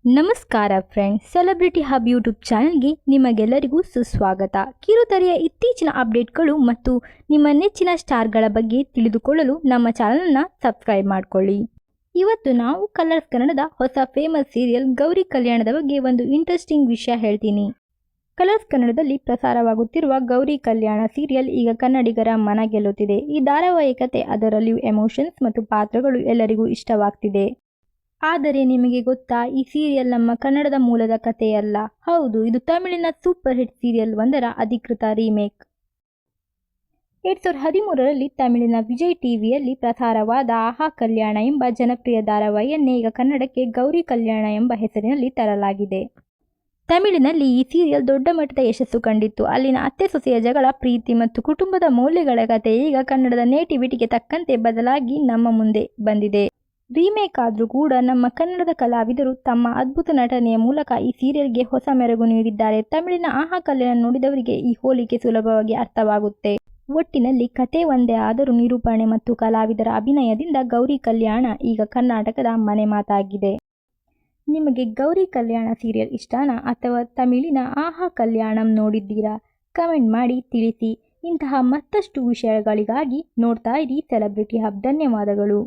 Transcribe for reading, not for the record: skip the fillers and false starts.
ನಮಸ್ಕಾರ friends, celebrity hub YouTube ಚಾನಲ್ಗೆ ನಿಮಗೆಲ್ಲರಿಗೂ ಸುಸ್ವಾಗತ. ಕಿರುತೆರೆಯ ಇತ್ತೀಚಿನ ಅಪ್ಡೇಟ್ಗಳು ಮತ್ತು ನಿಮ್ಮ ನೆಚ್ಚಿನ ಸ್ಟಾರ್ಗಳ ಬಗ್ಗೆ ತಿಳಿದುಕೊಳ್ಳಲು ನಮ್ಮ ಚಾನಲನ್ನು ಸಬ್ಸ್ಕ್ರೈಬ್ ಮಾಡಿಕೊಳ್ಳಿ. ಇವತ್ತು ನಾವು ಕಲರ್ಸ್ ಕನ್ನಡದ ಹೊಸ ಫೇಮಸ್ ಸೀರಿಯಲ್ ಗೌರಿ ಕಲ್ಯಾಣದ ಬಗ್ಗೆ ಒಂದು ಇಂಟ್ರೆಸ್ಟಿಂಗ್ ವಿಷಯ ಹೇಳ್ತೀನಿ. ಕಲರ್ಸ್ ಕನ್ನಡದಲ್ಲಿ ಪ್ರಸಾರವಾಗುತ್ತಿರುವ ಗೌರಿ ಕಲ್ಯಾಣ ಸೀರಿಯಲ್ ಈಗ ಕನ್ನಡಿಗರ ಮನ ಗೆಲ್ಲುತ್ತಿದೆ. ಈ ಧಾರಾವಾಹಿ ಕತೆ, ಅದರಲ್ಲಿಯೂ ಎಮೋಷನ್ಸ್ ಮತ್ತು ಪಾತ್ರಗಳು ಎಲ್ಲರಿಗೂ ಇಷ್ಟವಾಗ್ತಿದೆ. ಆದರೆ ನಿಮಗೆ ಗೊತ್ತಾ, ಈ ಸೀರಿಯಲ್ ನಮ್ಮ ಕನ್ನಡದ ಮೂಲದ ಕಥೆಯಲ್ಲ. ಹೌದು, ಇದು ತಮಿಳಿನ ಸೂಪರ್ ಹಿಟ್ ಸೀರಿಯಲ್ ಒಂದರ ಅಧಿಕೃತ ರೀಮೇಕ್. 2013ರಲ್ಲಿ ತಮಿಳಿನ ವಿಜಯ್ ಟಿವಿಯಲ್ಲಿ ಪ್ರಸಾರವಾದ ಆಹಾ ಕಲ್ಯಾಣ ಎಂಬ ಜನಪ್ರಿಯ ಧಾರಾವಾಹಿಯನ್ನೇ ಈಗ ಕನ್ನಡಕ್ಕೆ ಗೌರಿ ಕಲ್ಯಾಣ ಎಂಬ ಹೆಸರಿನಲ್ಲಿ ತರಲಾಗಿದೆ. ತಮಿಳಿನಲ್ಲಿ ಈ ಸೀರಿಯಲ್ ದೊಡ್ಡ ಮಟ್ಟದ ಯಶಸ್ಸು ಕಂಡಿತ್ತು. ಅಲ್ಲಿನ ಅತ್ತೆ ಸೊಸೆಯ ಜಗಳ, ಪ್ರೀತಿ ಮತ್ತು ಕುಟುಂಬದ ಮೌಲ್ಯಗಳ ಕಥೆ ಈಗ ಕನ್ನಡದ ನೇಟಿವಿಟಿಗೆ ತಕ್ಕಂತೆ ಬದಲಾಗಿ ನಮ್ಮ ಮುಂದೆ ಬಂದಿದೆ. ರೀಮೇಕ್ ಆದರೂ ಕೂಡ ನಮ್ಮ ಕನ್ನಡದ ಕಲಾವಿದರು ತಮ್ಮ ಅದ್ಭುತ ನಟನೆಯ ಮೂಲಕ ಈ ಸೀರಿಯಲ್ಗೆ ಹೊಸ ಮೆರುಗು ನೀಡಿದ್ದಾರೆ. ತಮಿಳಿನ ಆಹಾ ಕಲ್ಯಾಣ ನೋಡಿದವರಿಗೆ ಈ ಹೋಲಿಕೆ ಸುಲಭವಾಗಿ ಅರ್ಥವಾಗುತ್ತೆ. ಒಟ್ಟಿನಲ್ಲಿ ಕತೆ ಒಂದೇ ಆದರೂ ನಿರೂಪಣೆ ಮತ್ತು ಕಲಾವಿದರ ಅಭಿನಯದಿಂದ ಗೌರಿ ಕಲ್ಯಾಣ ಈಗ ಕರ್ನಾಟಕದ ಮನೆ ಮಾತಾಗಿದೆ. ನಿಮಗೆ ಗೌರಿ ಕಲ್ಯಾಣ ಸೀರಿಯಲ್ ಇಷ್ಟನಾ ಅಥವಾ ತಮಿಳಿನ ಆಹಾ ಕಲ್ಯಾಣಂ ನೋಡಿದ್ದೀರಾ? ಕಮೆಂಟ್ ಮಾಡಿ ತಿಳಿಸಿ. ಇಂತಹ ಮತ್ತಷ್ಟು ವಿಷಯಗಳಿಗಾಗಿ ನೋಡ್ತಾ ಇರಿ ಸೆಲೆಬ್ರಿಟಿ ಹಬ್. ಧನ್ಯವಾದಗಳು.